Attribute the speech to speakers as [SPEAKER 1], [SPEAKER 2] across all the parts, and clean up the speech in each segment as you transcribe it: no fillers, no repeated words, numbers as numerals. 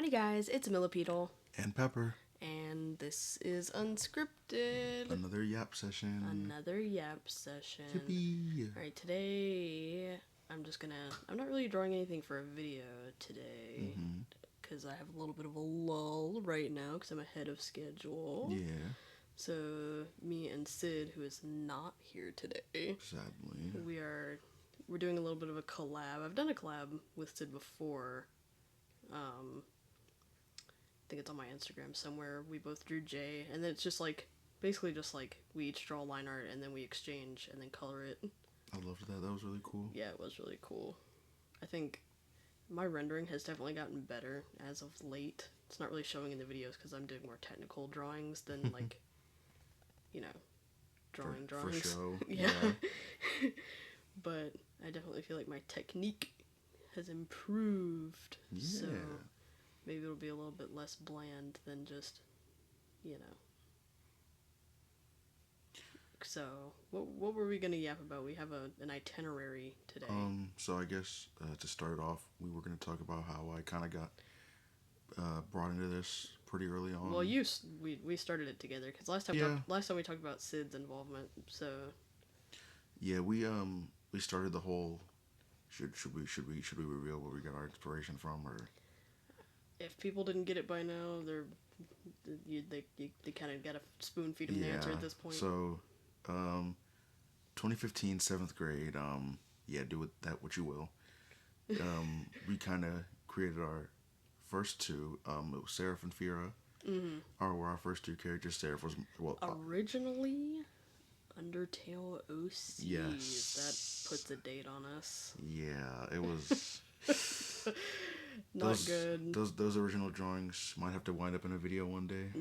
[SPEAKER 1] Hi guys, it's Millipedal,
[SPEAKER 2] And Pepper.
[SPEAKER 1] and this is Unscripted.
[SPEAKER 2] Another yap session.
[SPEAKER 1] Another yap session.
[SPEAKER 2] Yippee!
[SPEAKER 1] Alright, today I'm not really drawing anything for a video today, because I have a little bit of a lull right now, because I'm ahead of schedule.
[SPEAKER 2] Yeah.
[SPEAKER 1] So, me and Sid, who is not here today,
[SPEAKER 2] Sadly.
[SPEAKER 1] we're doing a little bit of a collab. I've done a collab with Sid before. I think it's on my Instagram somewhere. We both drew J, and then it's just like, basically just like, we each draw line art, and then we exchange, and then color it.
[SPEAKER 2] I loved that. That was really cool.
[SPEAKER 1] Yeah, it was really cool. I think my rendering has definitely gotten better as of late. It's not really showing in the videos because I'm doing more technical drawings than, like, you know, drawings.
[SPEAKER 2] For show.
[SPEAKER 1] Yeah. But I definitely feel like my technique has improved.
[SPEAKER 2] Yeah.
[SPEAKER 1] So maybe it'll be a little bit less bland than just, you know. So, what were we gonna yap about? We have an itinerary today.
[SPEAKER 2] So I guess to start off, we were going to talk about how I kind of got brought into this pretty early on.
[SPEAKER 1] Well, we started it together because last time we talked about Sid's involvement. So
[SPEAKER 2] yeah, we started the whole. Should we reveal where we got our inspiration from, or
[SPEAKER 1] if people didn't get it by now, they kind of got a spoon feed them the answer at this point.
[SPEAKER 2] So, 2015 7th grade. Do with that what you will. We kind of created our first two. It was Seraph and Fira.
[SPEAKER 1] Mm-hmm.
[SPEAKER 2] Were our first two characters. Seraph was
[SPEAKER 1] originally Undertale OC.
[SPEAKER 2] Yes.
[SPEAKER 1] That puts a date on us.
[SPEAKER 2] Yeah, it was.
[SPEAKER 1] Not good.
[SPEAKER 2] Those original drawings might have to wind up in a video one day.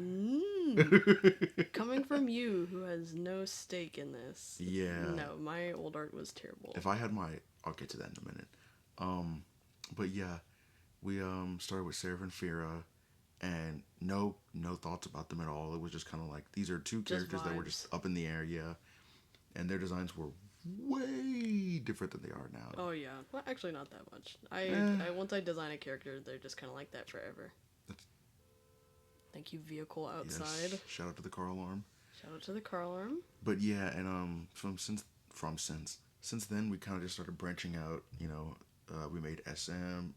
[SPEAKER 1] Coming from you, who has no stake in this.
[SPEAKER 2] Yeah.
[SPEAKER 1] No, my old art was terrible.
[SPEAKER 2] If I had I'll get to that in a minute. But yeah, we started with Seraph and Fira, and no thoughts about them at all. It was just kind of like, these are two characters that were just up in the air, yeah. And their designs were way different than they are now.
[SPEAKER 1] Oh yeah, well, actually not that much. Once I design a character, they're just kind of like that forever. Thank you, vehicle outside.
[SPEAKER 2] Yes. Shout out to the car alarm.
[SPEAKER 1] Shout out to the car alarm.
[SPEAKER 2] But yeah, and since then we kind of just started branching out. You know, we made SM.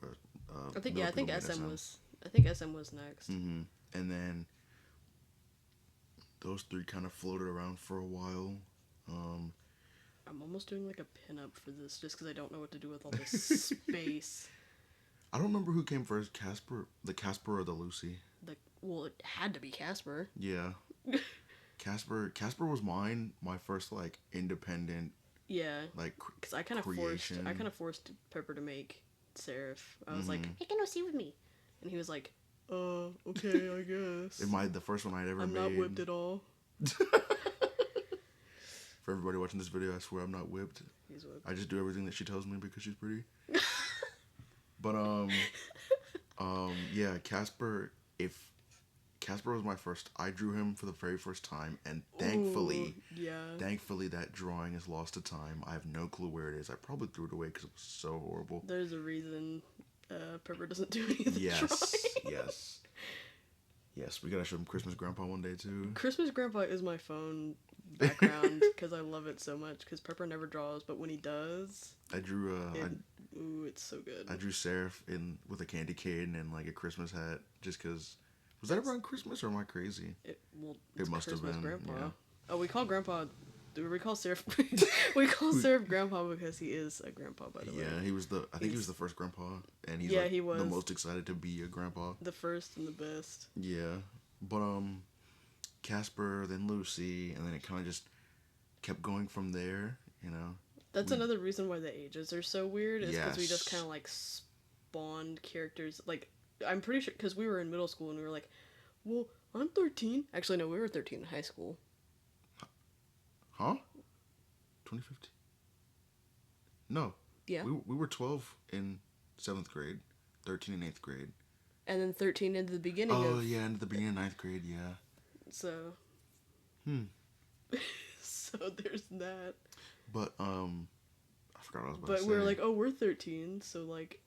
[SPEAKER 1] I think SM was next.
[SPEAKER 2] Mm-hmm. And then those three kind of floated around for a while.
[SPEAKER 1] I'm almost doing like a pinup for this just because I don't know what to do with all this space.
[SPEAKER 2] I don't remember who came first, the Casper or the Lucy.
[SPEAKER 1] Well, it had to be Casper.
[SPEAKER 2] Yeah. Casper was my first like independent.
[SPEAKER 1] Yeah.
[SPEAKER 2] Like
[SPEAKER 1] because I kind of forced Pepper to make Seraph. I was like, "Hey, can you see with me?" And he was like, okay, I guess."
[SPEAKER 2] The first one I'd ever made.
[SPEAKER 1] I'm not whipped at all.
[SPEAKER 2] For everybody watching this video, I swear I'm not whipped.
[SPEAKER 1] He's whipped.
[SPEAKER 2] I just do everything that she tells me because she's pretty. But yeah, Casper. If Casper was my first, I drew him for the very first time, and thankfully that drawing is lost to time. I have no clue where it is. I probably threw it away because it was so horrible.
[SPEAKER 1] There's a reason Pepper doesn't do any of the drawing.
[SPEAKER 2] Yes, we gotta show him Christmas Grandpa one day too.
[SPEAKER 1] Christmas Grandpa is my phone background because I love it so much. Because Pepper never draws, but when he does,
[SPEAKER 2] I drew.
[SPEAKER 1] It's so good.
[SPEAKER 2] I drew Seraph with a candy cane and like a Christmas hat, just because. Was that around Christmas or am I crazy?
[SPEAKER 1] It
[SPEAKER 2] must
[SPEAKER 1] Christmas
[SPEAKER 2] have been.
[SPEAKER 1] Grandpa.
[SPEAKER 2] Yeah.
[SPEAKER 1] Oh, we call Grandpa. We call Seraph. We call Seraph Grandpa because he is a grandpa. By the way.
[SPEAKER 2] Yeah, he was he was the first grandpa, and he's
[SPEAKER 1] he was
[SPEAKER 2] the most excited to be a grandpa.
[SPEAKER 1] The first and the best.
[SPEAKER 2] Yeah, but Casper, then Lucy, and then it kind of just kept going from there. You know.
[SPEAKER 1] That's another reason why the ages are so weird. Is because we just kind of like spawned characters. Like, I'm pretty sure because we were in middle school and we were like, well, I'm 13. Actually, no, we were 13 in high school.
[SPEAKER 2] Huh? 2015? No.
[SPEAKER 1] Yeah.
[SPEAKER 2] We were 12 in 7th grade, 13 in 8th grade.
[SPEAKER 1] And then 13 into the beginning
[SPEAKER 2] into the beginning of 9th grade, yeah.
[SPEAKER 1] So. So there's that.
[SPEAKER 2] But, I forgot what I was about to say.
[SPEAKER 1] But we were like, oh, we're 13, so like,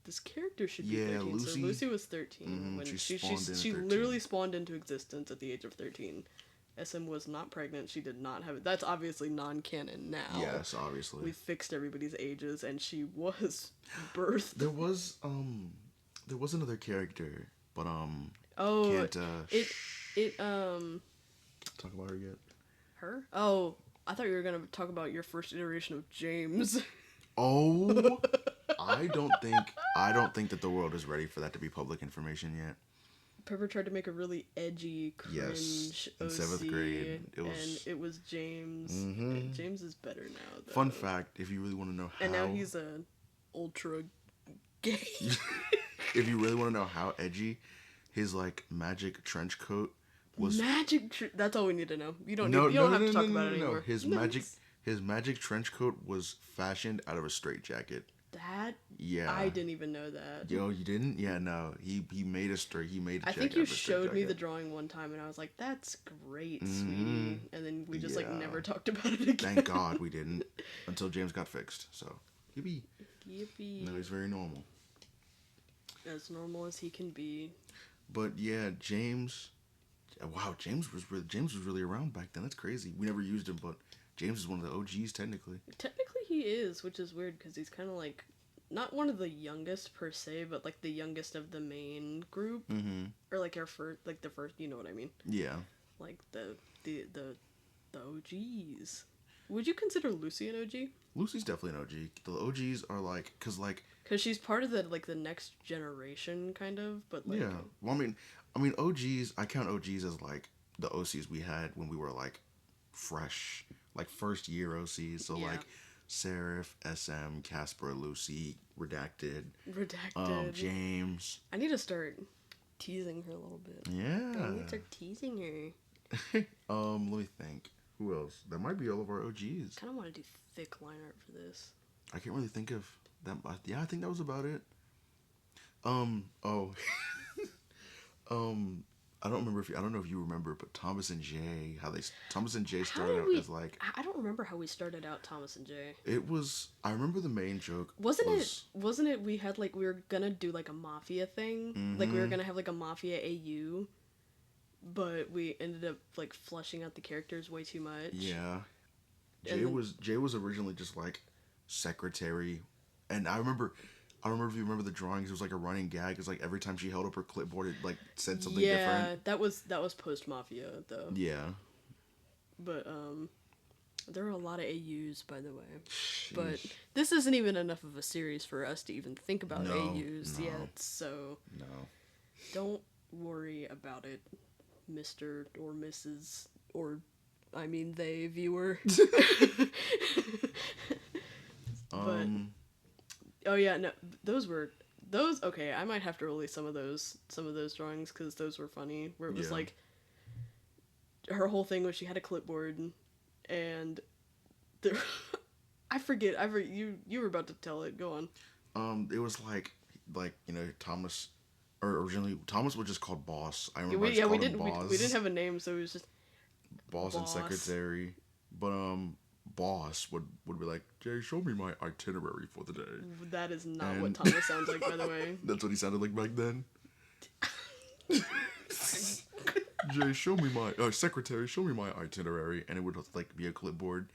[SPEAKER 1] this character should be
[SPEAKER 2] Yeah,
[SPEAKER 1] 13.
[SPEAKER 2] Lucy.
[SPEAKER 1] So Lucy was 13 when she literally spawned into existence at the age of 13. SM was not pregnant. She did not have it. That's obviously non-canon now.
[SPEAKER 2] Yes, obviously.
[SPEAKER 1] We fixed everybody's ages, and she was birthed.
[SPEAKER 2] There was another character, but
[SPEAKER 1] oh,
[SPEAKER 2] can't
[SPEAKER 1] talk
[SPEAKER 2] about her yet.
[SPEAKER 1] Her? Oh, I thought you were gonna talk about your first iteration of James.
[SPEAKER 2] Oh, I don't think that the world is ready for that to be public information yet.
[SPEAKER 1] Pepper tried to make a really edgy, cringe
[SPEAKER 2] in
[SPEAKER 1] OC,
[SPEAKER 2] 7th grade.
[SPEAKER 1] It was James.
[SPEAKER 2] Mm-hmm.
[SPEAKER 1] James is better now, though.
[SPEAKER 2] Fun fact, if you really want to know how...
[SPEAKER 1] And now he's a ultra gay.
[SPEAKER 2] If you really want to know how edgy, his, like, magic trench coat was...
[SPEAKER 1] That's all we need to know. You don't have to talk about it anymore.
[SPEAKER 2] His magic trench coat was fashioned out of a straitjacket.
[SPEAKER 1] That?
[SPEAKER 2] Yeah.
[SPEAKER 1] I didn't even know that.
[SPEAKER 2] Yo, you didn't? Yeah, no. He made a jacket.
[SPEAKER 1] I think you showed me the drawing one time, and I was like, "That's great, sweetie." And then we just never talked about it again.
[SPEAKER 2] Thank God we didn't until James got fixed. So, yippee. No, he's very normal.
[SPEAKER 1] As normal as he can be.
[SPEAKER 2] But yeah, James. Wow, James was really around back then. That's crazy. We never used him, but James is one of the OGs technically.
[SPEAKER 1] Technically he is, which is weird because he's kind of like not one of the youngest per se, but like the youngest of the main group, or like the first. You know what I mean?
[SPEAKER 2] Yeah.
[SPEAKER 1] Like the OGs. Would you consider Lucy an OG?
[SPEAKER 2] Lucy's definitely an OG. The OGs are like, cause she's
[SPEAKER 1] part of the next generation kind of, but like
[SPEAKER 2] yeah. Well, I mean OGs. I count OGs as like the OCs we had when we were like fresh, like first year OCs. So like Seraph, SM, Casper, Lucy, Redacted, James.
[SPEAKER 1] I need to start teasing her a little bit.
[SPEAKER 2] Yeah.
[SPEAKER 1] I need to start teasing her.
[SPEAKER 2] Let me think. Who else? That might be all of our OGs.
[SPEAKER 1] Kind of want to do thick line art for this.
[SPEAKER 2] I can't really think of that. Yeah, I think that was about it. I don't know if you remember, but Thomas and Jay started out as like...
[SPEAKER 1] I don't remember how we started out Thomas and Jay.
[SPEAKER 2] I remember the main joke
[SPEAKER 1] Wasn't it we had like, we were gonna do like a mafia thing? Mm-hmm. Like we were gonna have like a mafia AU, but we ended up like flushing out the characters way too much.
[SPEAKER 2] Yeah. Jay was originally just like secretary, and I remember if you remember the drawings, it was like a running gag. It's like every time she held up her clipboard, it like said something different.
[SPEAKER 1] Yeah, that was post Mafia though.
[SPEAKER 2] Yeah.
[SPEAKER 1] But there are a lot of AUs, by the way. Sheesh. But this isn't even enough of a series for us to even think about AUs yet. So don't worry about it, Mr. or Mrs. or I mean they viewer. But oh yeah, no, those okay, I might have to release some of those drawings because those were funny, where it was like her whole thing was she had a clipboard and there I forget you were about to tell it, go on.
[SPEAKER 2] It was like Thomas, or originally Thomas was just called Boss. I remember
[SPEAKER 1] we didn't have a name, so it was just
[SPEAKER 2] Boss and secretary, but Boss would be like, Jay, show me my itinerary for the day.
[SPEAKER 1] That is not what Thomas sounds like, by the way.
[SPEAKER 2] That's what he sounded like back then. Jay, show me my secretary, show me my itinerary, and it would like be a clipboard,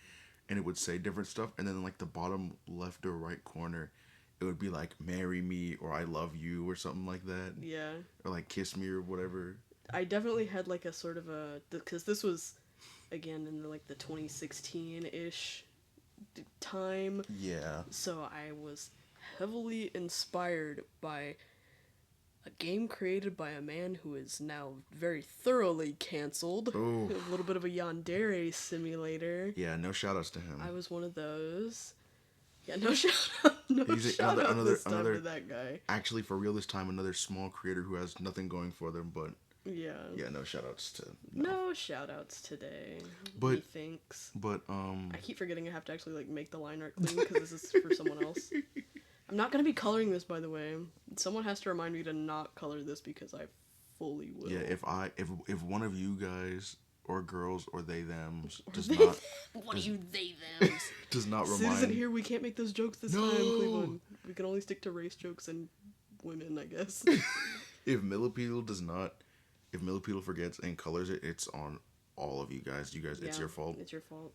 [SPEAKER 2] and it would say different stuff, and then in like the bottom left or right corner, it would be like marry me or I love you or something like that.
[SPEAKER 1] Yeah.
[SPEAKER 2] Or like kiss me or whatever.
[SPEAKER 1] I definitely had like a sort of a, because this was again in the 2016-ish time.
[SPEAKER 2] Yeah.
[SPEAKER 1] So I was heavily inspired by a game created by a man who is now very thoroughly canceled.
[SPEAKER 2] Oh.
[SPEAKER 1] A little bit of a yandere simulator.
[SPEAKER 2] Yeah, no shout-outs to him.
[SPEAKER 1] I was one of those. Yeah, no shout-out. Another to that guy.
[SPEAKER 2] Actually, for real this time, another small creator who has nothing going for them, but... Yeah, no shout-outs to...
[SPEAKER 1] No shout-outs today.
[SPEAKER 2] But...
[SPEAKER 1] Thanks.
[SPEAKER 2] But,
[SPEAKER 1] I keep forgetting I have to actually, make the line art clean, because this is for someone else. I'm not going to be coloring this, by the way. Someone has to remind me to not color this, because I fully will.
[SPEAKER 2] Yeah, if one of you guys or girls or they thems does
[SPEAKER 1] They,
[SPEAKER 2] not.
[SPEAKER 1] what
[SPEAKER 2] does,
[SPEAKER 1] are you they thems?
[SPEAKER 2] does not
[SPEAKER 1] Sid
[SPEAKER 2] remind.
[SPEAKER 1] isn't here. We can't make those jokes this
[SPEAKER 2] No!
[SPEAKER 1] time, Cleveland. We can only stick to race jokes and women, I guess.
[SPEAKER 2] If Millipede does not, if Millipede forgets and colors it, it's on all of you guys. You guys, it's your fault.
[SPEAKER 1] It's your fault.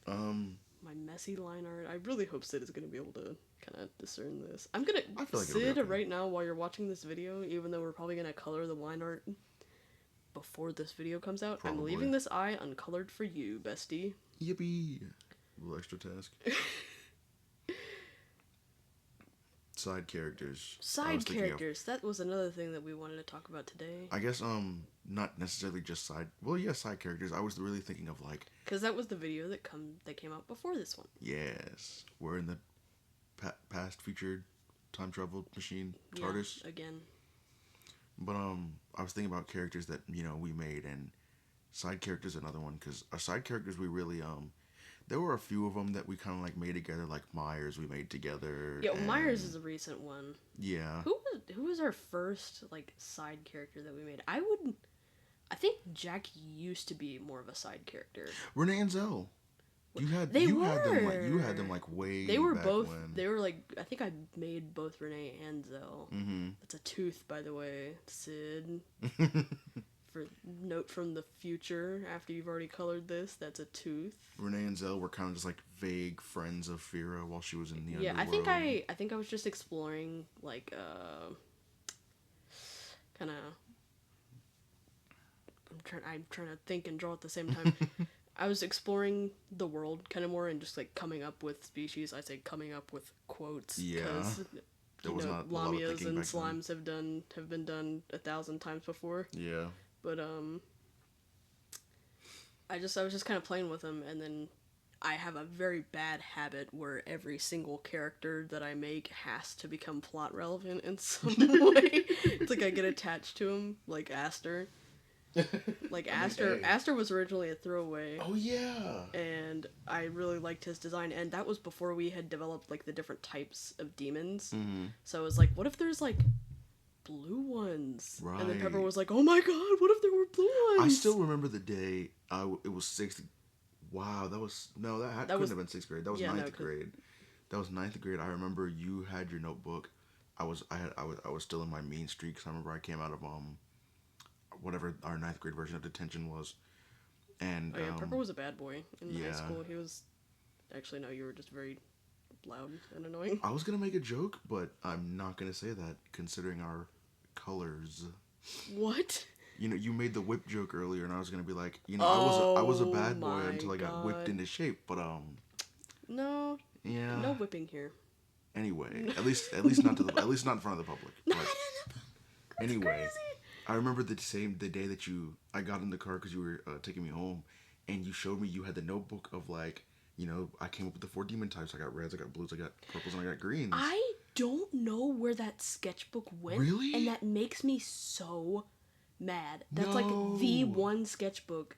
[SPEAKER 2] Um,
[SPEAKER 1] My messy line art. I really hope Sid is gonna be able to kind of discern this. I'm gonna
[SPEAKER 2] I feel like
[SPEAKER 1] Sid
[SPEAKER 2] it'll be okay.
[SPEAKER 1] right now while you're watching this video. Even though we're probably gonna color the line art before this video comes out,
[SPEAKER 2] Probably.
[SPEAKER 1] I'm leaving this eye uncolored for you, bestie.
[SPEAKER 2] Yippee! A little extra task. Side characters.
[SPEAKER 1] Side characters. That was another thing that we wanted to talk about today.
[SPEAKER 2] I guess not necessarily just side. Well, yeah, side characters. I was really thinking of like.
[SPEAKER 1] Because that was the video that came out before this one.
[SPEAKER 2] Yes, we're in the past featured time travel machine TARDIS
[SPEAKER 1] again.
[SPEAKER 2] But I was thinking about characters that we made, and side characters another one, because our side characters we really there were a few of them that we kind of like made together, like Myers we made together.
[SPEAKER 1] Yeah, Myers is a recent one.
[SPEAKER 2] Yeah.
[SPEAKER 1] Who was our first like side character that we made? I think Jack used to be more of a side character.
[SPEAKER 2] Renee and Zell. You had them like way.
[SPEAKER 1] They were
[SPEAKER 2] back
[SPEAKER 1] both.
[SPEAKER 2] when.
[SPEAKER 1] They were like, I think I made both Renee and Zell.
[SPEAKER 2] Mm-hmm.
[SPEAKER 1] That's a tooth, by the way, Sid. For note from the future, after you've already colored this, that's a tooth.
[SPEAKER 2] Renee and Zell were kind of just like vague friends of Fira while she was in the underworld.
[SPEAKER 1] I think I was just exploring like kind of. I'm trying to think and draw at the same time. I was exploring the world kind of more and just like coming up with species. I say coming up with quotes.
[SPEAKER 2] Yeah.
[SPEAKER 1] Because Lamias and slimes have been done 1,000 times before.
[SPEAKER 2] Yeah.
[SPEAKER 1] But I was just kind of playing with them, and then I have a very bad habit where every single character that I make has to become plot relevant in some way. It's like I get attached to them, like Aster. Like Aster was originally a throwaway.
[SPEAKER 2] Oh yeah.
[SPEAKER 1] And I really liked his design, and that was before we had developed like the different types of demons.
[SPEAKER 2] Mm-hmm.
[SPEAKER 1] So I was like, what if there's like blue ones?
[SPEAKER 2] Right.
[SPEAKER 1] And then Pepper was like, oh my god, what if there were blue ones?
[SPEAKER 2] I still remember the day it was 6th. Wow, that couldn't have been 6th grade. That was 9th grade. That was 9th grade. I remember you had your notebook. I was still in my mean streaks. I remember I came out of whatever our 9th grade version of detention was. And
[SPEAKER 1] Pepper was a bad boy in high
[SPEAKER 2] yeah.
[SPEAKER 1] school. He was actually, no, you were just very loud and annoying.
[SPEAKER 2] I was gonna make a joke, but I'm not gonna say that considering our colors.
[SPEAKER 1] What?
[SPEAKER 2] You made the whip joke earlier, and I was gonna be like, I was a bad boy until I got whipped into shape. But
[SPEAKER 1] no,
[SPEAKER 2] yeah,
[SPEAKER 1] no whipping here.
[SPEAKER 2] Anyway, at least not in front of the public. But anyway, crazy. I remember the day that I got in the car because you were taking me home, and you showed me you had the notebook of like, I came up with the 4 demon types. I got reds, I got blues, I got purples, and I got greens.
[SPEAKER 1] I don't know where that sketchbook went.
[SPEAKER 2] Really?
[SPEAKER 1] And that makes me so mad. That's like the one sketchbook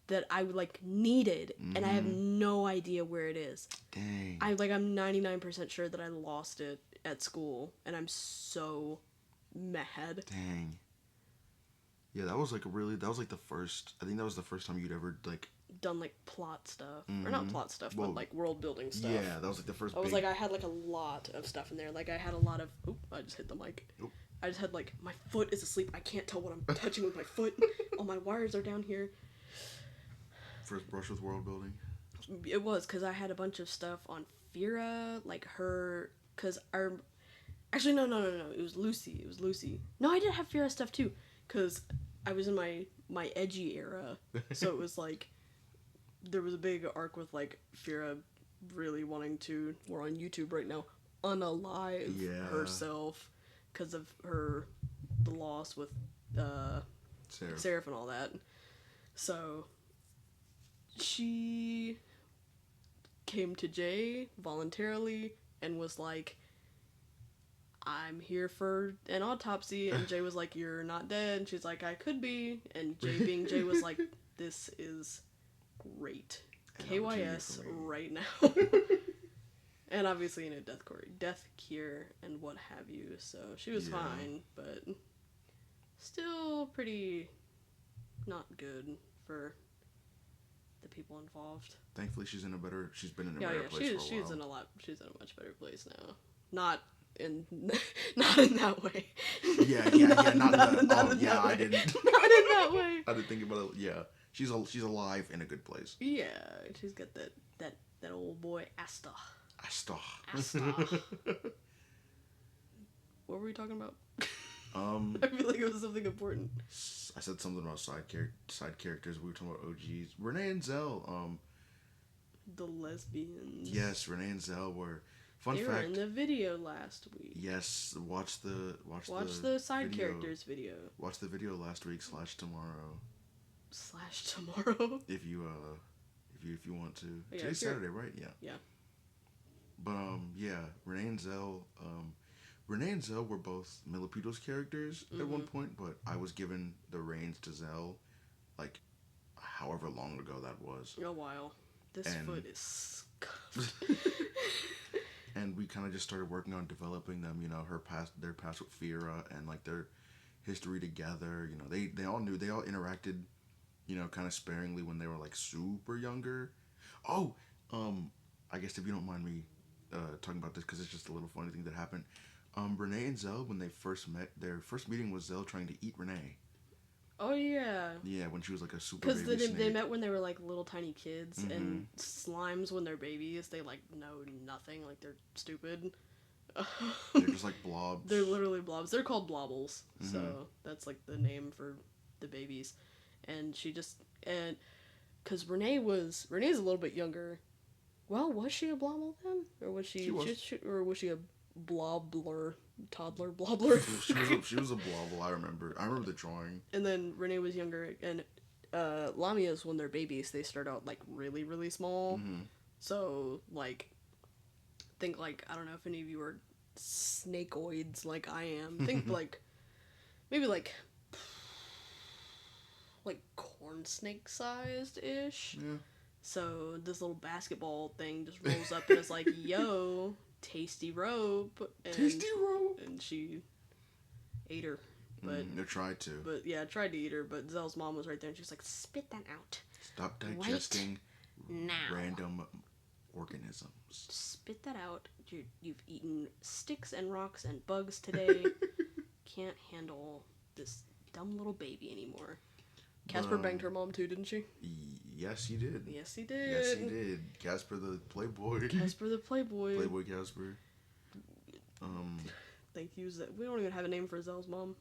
[SPEAKER 1] that I like needed, and I have no idea where it is.
[SPEAKER 2] Dang.
[SPEAKER 1] I'm 99% sure that I lost it at school, and I'm so mad.
[SPEAKER 2] Dang. Yeah, that was like the first. I think that was the first time you'd ever like
[SPEAKER 1] done like plot stuff, or not plot stuff, but like world building stuff.
[SPEAKER 2] Yeah, that was like the first.
[SPEAKER 1] I had like a lot of stuff in there. Like I had a lot of. Oop! I just hit the mic.
[SPEAKER 2] Oop.
[SPEAKER 1] I just had like my foot is asleep. I can't tell what I'm touching with my foot. All my wires are down here.
[SPEAKER 2] First brush with world building.
[SPEAKER 1] It was because I had a bunch of stuff on Fira, like her, because our. Actually, no. It was Lucy. No, I did have Fira stuff too. Because I was in my edgy era, so it was like, there was a big arc with like Fira really wanting to, we're on YouTube right now, unalive herself because of the loss with Seraph and all that. So she came to Jay voluntarily and was like, I'm here for an autopsy, and Jay was like, you're not dead, and she's like, I could be, and Jay being Jay was like, this is great. KYS right now. And obviously, death cure, and what have you, so she was fine, but still pretty not good for the people involved.
[SPEAKER 2] Thankfully, she's been in a better place for a while.
[SPEAKER 1] She's in a much better place now. Not in not in that way.
[SPEAKER 2] Yeah, not in that. Oh, yeah, I didn't.
[SPEAKER 1] Not in that way.
[SPEAKER 2] I didn't think about it. Yeah, she's alive in a good place.
[SPEAKER 1] Yeah, she's got that old boy Asta.
[SPEAKER 2] Asta.
[SPEAKER 1] What were we talking about?
[SPEAKER 2] I
[SPEAKER 1] feel like it was something important.
[SPEAKER 2] I said something about side characters. We were talking about OGs. Renee and Zell.
[SPEAKER 1] The lesbians.
[SPEAKER 2] Yes, Renee and Zell were.
[SPEAKER 1] They were in the video last week.
[SPEAKER 2] Yes, watch the
[SPEAKER 1] side video. Characters video.
[SPEAKER 2] Watch the video last week / tomorrow.
[SPEAKER 1] Tomorrow.
[SPEAKER 2] If you want to.
[SPEAKER 1] Yeah,
[SPEAKER 2] Today's Saturday, right? Yeah.
[SPEAKER 1] Yeah.
[SPEAKER 2] But yeah, Renee and Zell were both Milipedo's characters at one point, but I was given the reins to Zell, like, however long ago that was.
[SPEAKER 1] A while. This foot is scuffed.
[SPEAKER 2] And we kind of just started working on developing them, their past with Fira and, like, their history together. They all interacted, kind of sparingly when they were, like, super younger. Oh, I guess if you don't mind me talking about this, because it's just a little funny thing that happened. Renee and Zell, when they first met, their first meeting was Zell trying to eat Renee.
[SPEAKER 1] Oh, yeah.
[SPEAKER 2] Yeah, when she was like a super baby
[SPEAKER 1] snake.
[SPEAKER 2] Because
[SPEAKER 1] they met when they were like little tiny kids, and slimes when they're babies, they like know nothing, like they're stupid.
[SPEAKER 2] They're just like blobs.
[SPEAKER 1] They're literally blobs. They're called blobbles, so that's like the name for the babies. And because Renee's a little bit younger. Well, was she a blobble then? Or was she a blobbler? Toddler blobbler.
[SPEAKER 2] She was a blobble. I remember the drawing.
[SPEAKER 1] And then Renee was younger, and Lamias, when they're babies, they start out like really, really small. So like, think like, I don't know if any of you are snakeoids like I am. Think like maybe like corn snake sized ish.
[SPEAKER 2] Yeah.
[SPEAKER 1] So this little basketball thing just rolls up and is like, yo, tasty rope. And she ate her. But
[SPEAKER 2] they tried to.
[SPEAKER 1] But yeah, tried to eat her, but Zell's mom was right there and she was like, spit that out.
[SPEAKER 2] Stop digesting
[SPEAKER 1] now.
[SPEAKER 2] Random organisms.
[SPEAKER 1] Spit that out. You've eaten sticks and rocks and bugs today. Can't handle this dumb little baby anymore. Casper banged her mom too, didn't she?
[SPEAKER 2] Yes, he did.
[SPEAKER 1] Yes, he did.
[SPEAKER 2] Yes, he did. Casper the Playboy.
[SPEAKER 1] Casper the Playboy.
[SPEAKER 2] Playboy Casper.
[SPEAKER 1] Thank you. We don't even have a name for Zell's mom.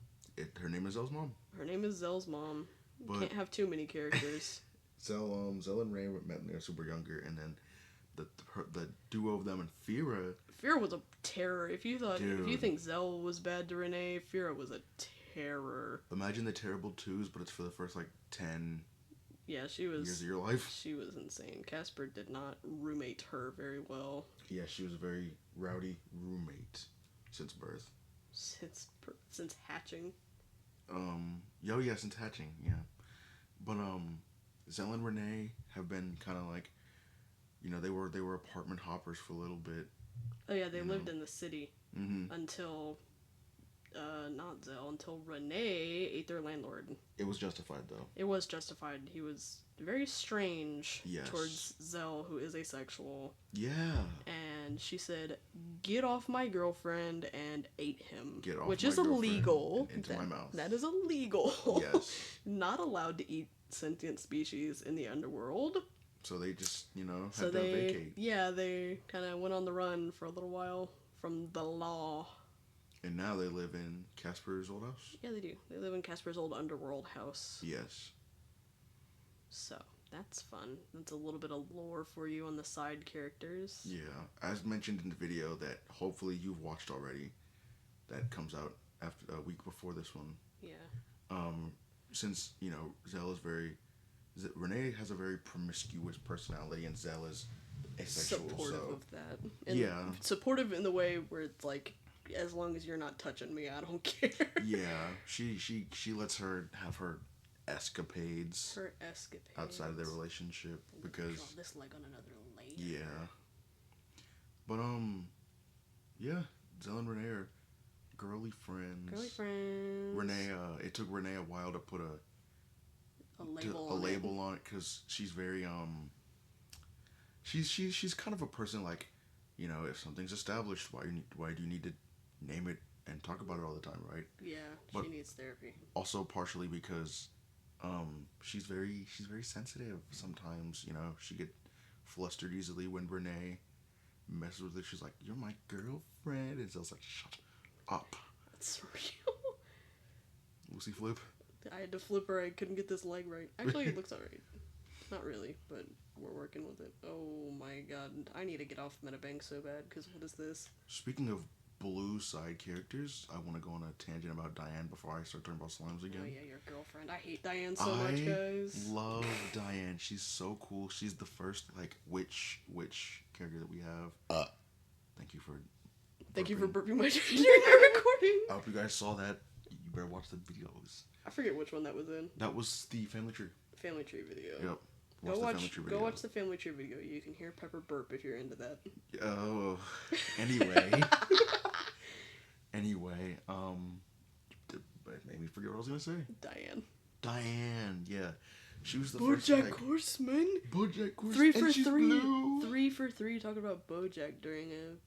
[SPEAKER 2] Her name is Zell's mom.
[SPEAKER 1] Her name is Zell's mom. But can't have too many characters.
[SPEAKER 2] Zell and Ray met when they were super younger, and then the duo of them and Fira.
[SPEAKER 1] Fira was a terror. If you think Zell was bad to Renee, Fira was a terror.
[SPEAKER 2] Imagine the terrible twos, but it's for the first 10
[SPEAKER 1] years
[SPEAKER 2] of your life.
[SPEAKER 1] She was insane. Casper did not roommate her very well.
[SPEAKER 2] Yeah, she was a very rowdy roommate since birth.
[SPEAKER 1] Since hatching.
[SPEAKER 2] Since hatching, yeah. But Zell and Renee have been kind of like, they were apartment hoppers for a little bit.
[SPEAKER 1] Oh yeah, they lived in the city until not Zell, until Renee ate their landlord.
[SPEAKER 2] It was justified though.
[SPEAKER 1] It was justified. He was very strange towards Zell, who is asexual.
[SPEAKER 2] Yeah.
[SPEAKER 1] And she said, "Get off my girlfriend," and ate him.
[SPEAKER 2] Get off
[SPEAKER 1] which
[SPEAKER 2] my
[SPEAKER 1] is illegal.
[SPEAKER 2] Into my mouth.
[SPEAKER 1] That is illegal.
[SPEAKER 2] Yes.
[SPEAKER 1] Not allowed to eat sentient species in the underworld.
[SPEAKER 2] So they just, had to vacate.
[SPEAKER 1] Yeah, they kind of went on the run for a little while from the law.
[SPEAKER 2] And now they live in Casper's old house?
[SPEAKER 1] Yeah, they do. They live in Casper's old underworld house.
[SPEAKER 2] Yes.
[SPEAKER 1] So, that's fun. That's a little bit of lore for you on the side characters.
[SPEAKER 2] Yeah. As mentioned in the video that hopefully you've watched already, that comes out after a week before this one.
[SPEAKER 1] Yeah.
[SPEAKER 2] Since, Zell is Renee has a very promiscuous personality, and Zell is asexual.
[SPEAKER 1] Supportive of that. And
[SPEAKER 2] yeah.
[SPEAKER 1] Supportive in the way where it's like, as long as you're not touching me, I don't care.
[SPEAKER 2] Yeah, she lets her have her escapades. Outside of their relationship because
[SPEAKER 1] draw this leg on another leg.
[SPEAKER 2] Yeah. But yeah, Zell and Renee are girly friends.
[SPEAKER 1] Girly friends.
[SPEAKER 2] Renee, it took Renee a while to put a label on it because she's very she's kind of a person like, you know, if something's established, why do you need to name it and talk about it all the time, right?
[SPEAKER 1] Yeah,
[SPEAKER 2] but
[SPEAKER 1] she needs therapy.
[SPEAKER 2] Also partially because she's very sensitive sometimes. You know, she get flustered easily when Renee messes with her. She's like, "You're my girlfriend," and so I was like, "Shut up."
[SPEAKER 1] That's real.
[SPEAKER 2] Lucy flip.
[SPEAKER 1] I had to flip her. I couldn't get this leg right. Actually, it looks alright. Not really, but we're working with it. Oh my god, I need to get off Metabank so bad. Because what is this?
[SPEAKER 2] Speaking of blue side characters, I want to go on a tangent about Diane before I start talking about slimes again.
[SPEAKER 1] Oh yeah, your girlfriend. I hate Diane so much, guys.
[SPEAKER 2] I love Diane. She's so cool. She's the first like witch character that we have. Thank you for
[SPEAKER 1] burping my drink during the recording.
[SPEAKER 2] I hope you guys saw that. You better watch the videos.
[SPEAKER 1] I forget which one that was in.
[SPEAKER 2] That was the Family Tree.
[SPEAKER 1] Family Tree video.
[SPEAKER 2] Yep.
[SPEAKER 1] Go watch the Family Tree video. You can hear Pepper burp if you're into that.
[SPEAKER 2] Oh, anyway. It made me forget what I was gonna say. Diane, yeah. She was the first.
[SPEAKER 1] BoJack Horseman.
[SPEAKER 2] BoJack Horseman.
[SPEAKER 1] 3 for
[SPEAKER 2] and she's
[SPEAKER 1] 3.
[SPEAKER 2] blue.
[SPEAKER 1] 3 for 3 talking about BoJack during the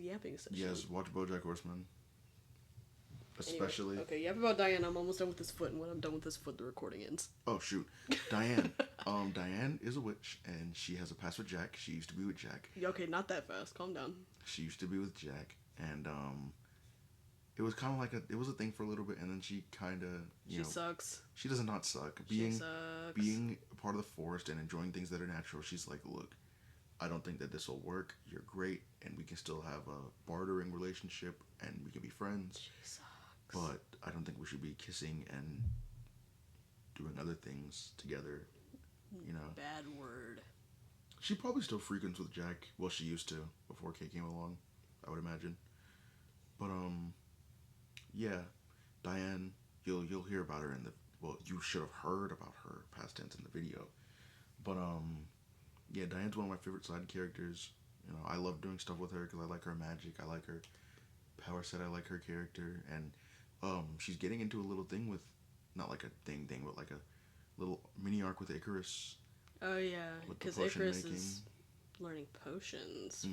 [SPEAKER 1] yapping session.
[SPEAKER 2] Yes, watch BoJack Horseman. Especially.
[SPEAKER 1] Anyway, okay, yap about Diane. I'm almost done with this foot, and when I'm done with this foot, the recording ends.
[SPEAKER 2] Oh shoot, Diane. Diane is a witch, and she has a past with Jack. She used to be with Jack.
[SPEAKER 1] Okay, not that fast. Calm down.
[SPEAKER 2] She used to be with Jack, and it was kind of like it was a thing for a little bit, and then she kind of
[SPEAKER 1] she sucks.
[SPEAKER 2] She does not suck.
[SPEAKER 1] She sucks.
[SPEAKER 2] Being a part of the forest and enjoying things that are natural, she's like, look, I don't think that this will work. You're great, and we can still have a bartering relationship, and we can be friends.
[SPEAKER 1] She sucks.
[SPEAKER 2] But I don't think we should be kissing and doing other things together. You know.
[SPEAKER 1] Bad word.
[SPEAKER 2] She probably still frequents with Jack. Well, she used to before Kay came along, I would imagine. But yeah, Diane, you'll hear about her in the you should have heard about her past tense in the video. But yeah, Diane's one of my favorite side characters. You know, I love doing stuff with her because I like her magic. I like her power set. I like her character, and she's getting into a little thing with, not like a thing, but like a little mini arc with Icarus.
[SPEAKER 1] Oh yeah, because Icarus is learning potions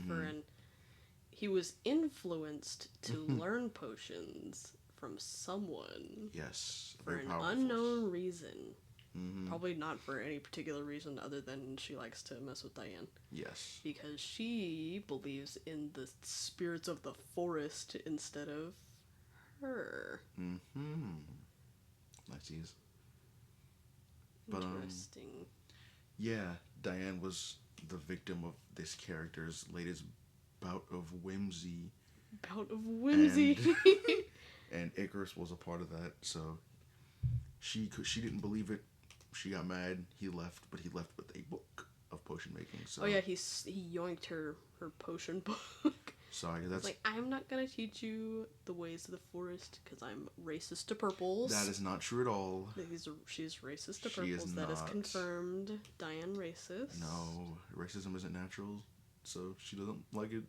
[SPEAKER 1] he was influenced to learn potions from someone.
[SPEAKER 2] Yes,
[SPEAKER 1] for an unknown reason. Probably not for any particular reason other than she likes to mess with Diane.
[SPEAKER 2] Yes.
[SPEAKER 1] Because she believes in the spirits of the forest instead of her.
[SPEAKER 2] Nice.
[SPEAKER 1] But interesting.
[SPEAKER 2] Yeah, Diane was the victim of this character's latest bout of whimsy. And Icarus was a part of that, so she didn't believe it. She got mad. He left, but he left with a book of potion making. So.
[SPEAKER 1] Oh yeah, he yoinked her potion book.
[SPEAKER 2] Sorry, that's
[SPEAKER 1] like, I'm not gonna teach you the ways of the forest because I'm racist to purples.
[SPEAKER 2] That is not true at all.
[SPEAKER 1] She's racist to purples. That is confirmed. Diane racist.
[SPEAKER 2] No, racism isn't natural, so she doesn't like it.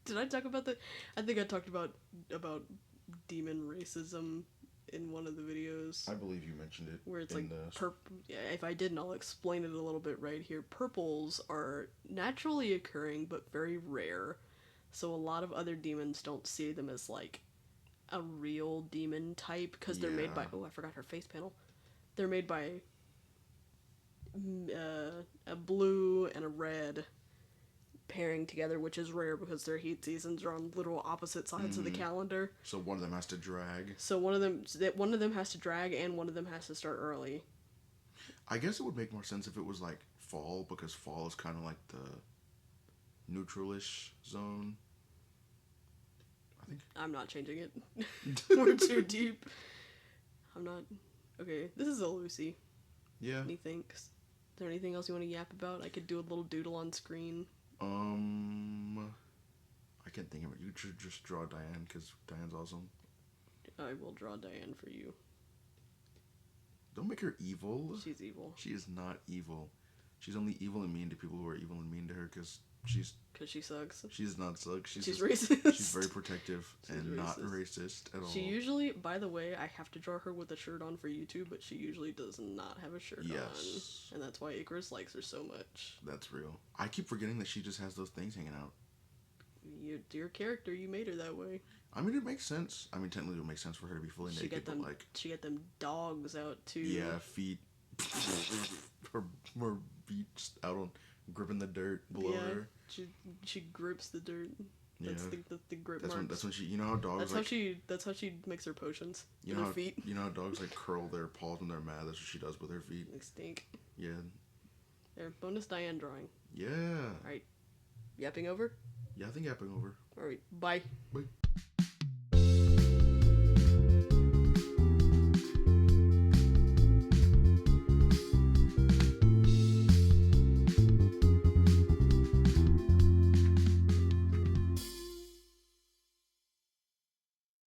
[SPEAKER 1] Did I talk about that? I think I talked about demon racism in one of the videos.
[SPEAKER 2] I believe you mentioned it.
[SPEAKER 1] Where it's like yeah, if I didn't, I'll explain it a little bit right here. Purples are naturally occurring but very rare. So a lot of other demons don't see them as like a real demon type because they're made by I forgot her face panel. They're made by a blue and a red pairing together, which is rare because their heat seasons are on literal opposite sides of the calendar.
[SPEAKER 2] So one of them has to drag.
[SPEAKER 1] So one of them has to drag, and one of them has to start early.
[SPEAKER 2] I guess it would make more sense if it was like fall, because fall is kind of like the neutralish zone. I think
[SPEAKER 1] I'm not changing it. We're too deep. I'm not. Okay, this is a Lucy.
[SPEAKER 2] Yeah.
[SPEAKER 1] Methinks. Is there anything else you want to yap about? I could do a little doodle on screen.
[SPEAKER 2] I can't think of it. You should just draw Diane, because Diane's awesome.
[SPEAKER 1] I will draw Diane for you.
[SPEAKER 2] Don't make her evil.
[SPEAKER 1] She's evil.
[SPEAKER 2] She is not evil. She's only evil and mean to people who are evil and mean to her, because She's
[SPEAKER 1] because she sucks.
[SPEAKER 2] She's not suck.
[SPEAKER 1] She's racist.
[SPEAKER 2] She's very protective and not racist at all.
[SPEAKER 1] She usually, by the way, I have to draw her with a shirt on for YouTube, but she usually does not have a shirt on. And that's why Icarus likes her so much.
[SPEAKER 2] That's real. I keep forgetting that she just has those things hanging out.
[SPEAKER 1] Your character, you made her that way.
[SPEAKER 2] I mean, it makes sense. I mean, technically, it would make sense for her to be fully naked, but like
[SPEAKER 1] she got them dogs out too.
[SPEAKER 2] Yeah, feet. her feet just out on gripping the dirt below her.
[SPEAKER 1] She grips the dirt. That's the grip marks.
[SPEAKER 2] That's when she. You know how dogs.
[SPEAKER 1] That's how she makes her potions.
[SPEAKER 2] You know her feet. You know how dogs like curl their paws when they're mad. That's what she does with her feet.
[SPEAKER 1] They stink.
[SPEAKER 2] Yeah.
[SPEAKER 1] There, bonus Diane drawing.
[SPEAKER 2] Yeah.
[SPEAKER 1] All right. Yapping over.
[SPEAKER 2] Yeah, I think yapping over.
[SPEAKER 1] All right. Bye.
[SPEAKER 2] Bye.